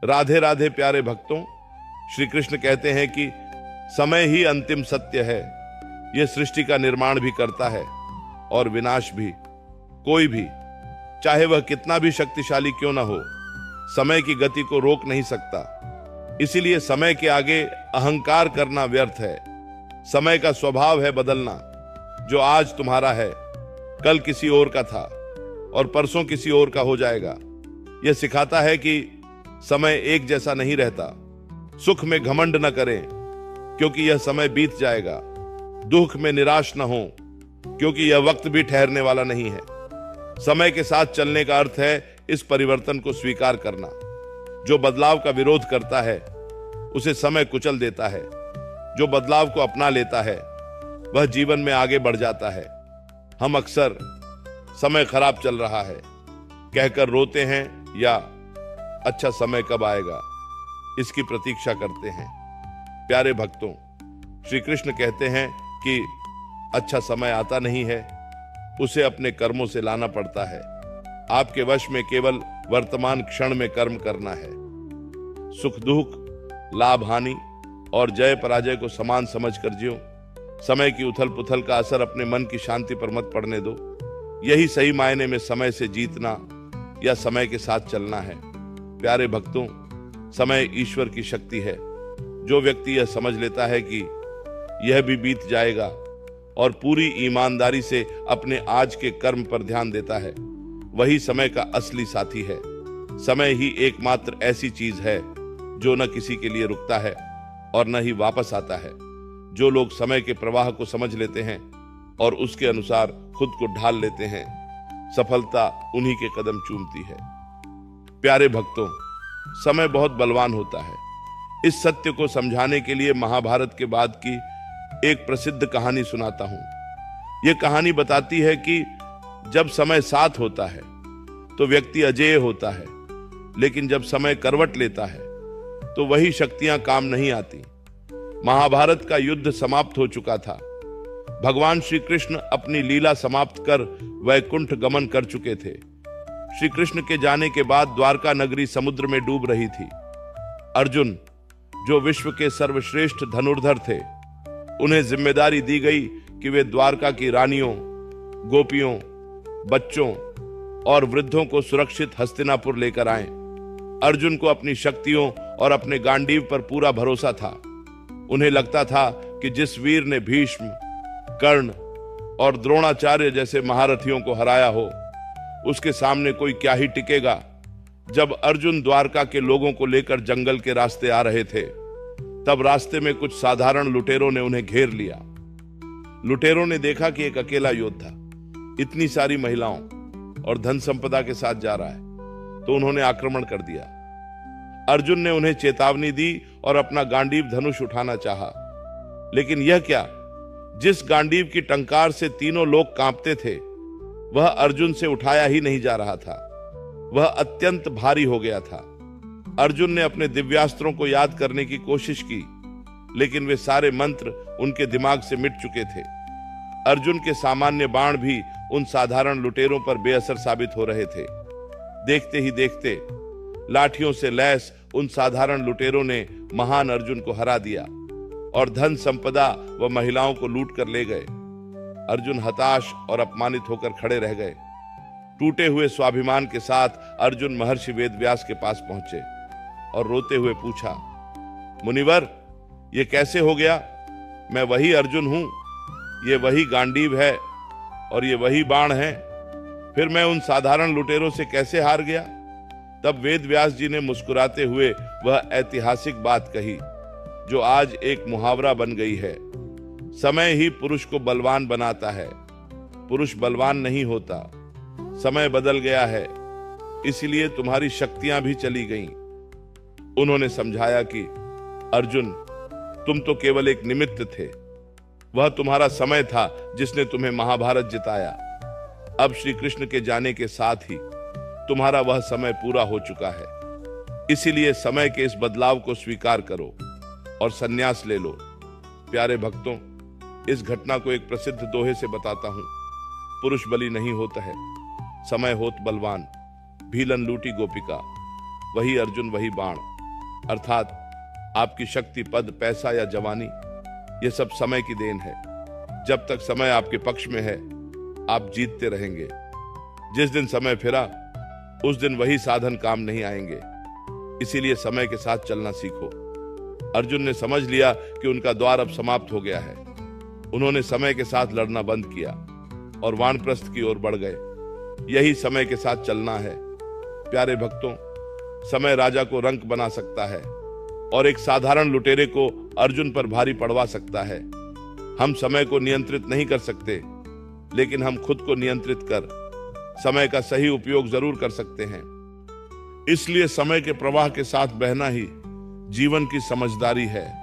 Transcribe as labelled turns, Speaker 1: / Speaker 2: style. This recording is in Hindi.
Speaker 1: राधे राधे प्यारे भक्तों, श्री कृष्ण कहते हैं कि समय ही अंतिम सत्य है। यह सृष्टि का निर्माण भी करता है और विनाश भी। कोई भी, चाहे वह कितना भी शक्तिशाली क्यों ना हो, समय की गति को रोक नहीं सकता। इसीलिए समय के आगे अहंकार करना व्यर्थ है। समय का स्वभाव है बदलना। जो आज तुम्हारा है, कल किसी और का था और परसों किसी और का हो जाएगा। यह सिखाता है कि समय एक जैसा नहीं रहता। सुख में घमंड न करें, क्योंकि यह समय बीत जाएगा। दुख में निराश न हो, क्योंकि यह वक्त भी ठहरने वाला नहीं है। समय के साथ चलने का अर्थ है इस परिवर्तन को स्वीकार करना। जो बदलाव का विरोध करता है, उसे समय कुचल देता है। जो बदलाव को अपना लेता है, वह जीवन में आगे बढ़ जाता है। हम अक्सर समय खराब चल रहा है कहकर रोते हैं या अच्छा समय कब आएगा, इसकी प्रतीक्षा करते हैं। प्यारे भक्तों, श्री कृष्ण कहते हैं कि अच्छा समय आता नहीं है, उसे अपने कर्मों से लाना पड़ता है। आपके वश में केवल वर्तमान क्षण में कर्म करना है। सुख दुख, लाभ हानि और जय पराजय को समान समझकर जियो। समय की उथल पुथल का असर अपने मन की शांति पर मत पड़ने दो। यही सही मायने में समय से जीतना या समय के साथ चलना है। प्यारे भक्तों, समय ईश्वर की शक्ति है। जो व्यक्ति यह समझ लेता है कि यह भी बीत जाएगा और पूरी ईमानदारी से अपने आज के कर्म पर ध्यान देता है, वही समय का असली साथी है। समय ही एकमात्र ऐसी चीज है जो न किसी के लिए रुकता है और न ही वापस आता है। जो लोग समय के प्रवाह को समझ लेते हैं और उसके अनुसार खुद को ढाल लेते हैं, सफलता उन्हीं के कदम चूमती है। प्यारे भक्तों, समय बहुत बलवान होता है। इस सत्य को समझाने के लिए महाभारत के बाद की एक प्रसिद्ध कहानी सुनाता हूं। यह कहानी बताती है कि जब समय साथ होता है तो व्यक्ति अजेय होता है, लेकिन जब समय करवट लेता है तो वही शक्तियां काम नहीं आती। महाभारत का युद्ध समाप्त हो चुका था। भगवान श्री कृष्ण अपनी लीला समाप्त कर वैकुंठ गमन कर चुके थे। श्री कृष्ण के जाने के बाद द्वारका नगरी समुद्र में डूब रही थी। अर्जुन, जो विश्व के सर्वश्रेष्ठ धनुर्धर थे, उन्हें जिम्मेदारी दी गई कि वे द्वारका की रानियों, गोपियों, बच्चों और वृद्धों को सुरक्षित हस्तिनापुर लेकर आएं। अर्जुन को अपनी शक्तियों और अपने गांडीव पर पूरा भरोसा था। उन्हें लगता था कि जिस वीर ने भीष्म, कर्ण और द्रोणाचार्य जैसे महारथियों को हराया हो, उसके सामने कोई क्या ही टिकेगा। जब अर्जुन द्वारका के लोगों को लेकर जंगल के रास्ते आ रहे थे, तब रास्ते में कुछ साधारण लुटेरों ने उन्हें घेर लिया। लुटेरों ने देखा कि एक अकेला योद्धा इतनी सारी महिलाओं और धन संपदा के साथ जा रहा है, तो उन्होंने आक्रमण कर दिया। अर्जुन ने उन्हें चेतावनी दी और अपना गांडीव धनुष उठाना चाहा, लेकिन यह क्या, जिस गांडीव की टंकार से तीनों लोग कांपते थे, वह अर्जुन से उठाया ही नहीं जा रहा था। वह अत्यंत भारी हो गया था। अर्जुन ने अपने दिव्यास्त्रों को याद करने की कोशिश की, लेकिन वे सारे मंत्र उनके दिमाग से मिट चुके थे। अर्जुन के सामान्य बाण भी उन साधारण लुटेरों पर बेअसर साबित हो रहे थे। देखते ही देखते लाठियों से लैस उन साधारण लुटेरों ने महान अर्जुन को हरा दिया और धन संपदा व महिलाओं को लूट कर ले गए। अर्जुन हताश और अपमानित होकर खड़े रह गए। टूटे हुए स्वाभिमान के साथ अर्जुन महर्षि वेदव्यास के पास पहुंचे और रोते हुए पूछा, मुनिवर, ये कैसे हो गया? मैं वही अर्जुन हूं, ये वही गांडीव है और ये वही बाण है, फिर मैं उन साधारण लुटेरों से कैसे हार गया? तब वेदव्यास जी ने मुस्कुराते हुए वह ऐतिहासिक बात कही जो आज एक मुहावरा बन गई है। समय ही पुरुष को बलवान बनाता है, पुरुष बलवान नहीं होता। समय बदल गया है, इसलिए तुम्हारी शक्तियां भी चली गईं। उन्होंने समझाया कि अर्जुन, तुम तो केवल एक निमित्त थे। वह तुम्हारा समय था जिसने तुम्हें महाभारत जिताया। अब श्री कृष्ण के जाने के साथ ही तुम्हारा वह समय पूरा हो चुका है। इसीलिए समय के इस बदलाव को स्वीकार करो और संन्यास ले लो। प्यारे भक्तों, इस घटना को एक प्रसिद्ध दोहे से बताता हूं। पुरुष बलि नहीं होता है, समय होत बलवान। भीलन लूटी गोपिका, वही अर्जुन वही बाण। अर्थात आपकी शक्ति, पद, पैसा या जवानी, यह सब समय की देन है। जब तक समय आपके पक्ष में है, आप जीतते रहेंगे। जिस दिन समय फिरा, उस दिन वही साधन काम नहीं आएंगे। इसीलिए समय के साथ चलना सीखो। अर्जुन ने समझ लिया कि उनका द्वार अब समाप्त हो गया है। उन्होंने समय के साथ लड़ना बंद किया और वानप्रस्थ की ओर बढ़ गए। यही समय के साथ चलना है। प्यारे भक्तों, समय राजा को रंक बना सकता है और एक साधारण लुटेरे को अर्जुन पर भारी पड़वा सकता है। हम समय को नियंत्रित नहीं कर सकते, लेकिन हम खुद को नियंत्रित कर समय का सही उपयोग जरूर कर सकते हैं। इसलिए समय के प्रवाह के साथ बहना ही जीवन की समझदारी है।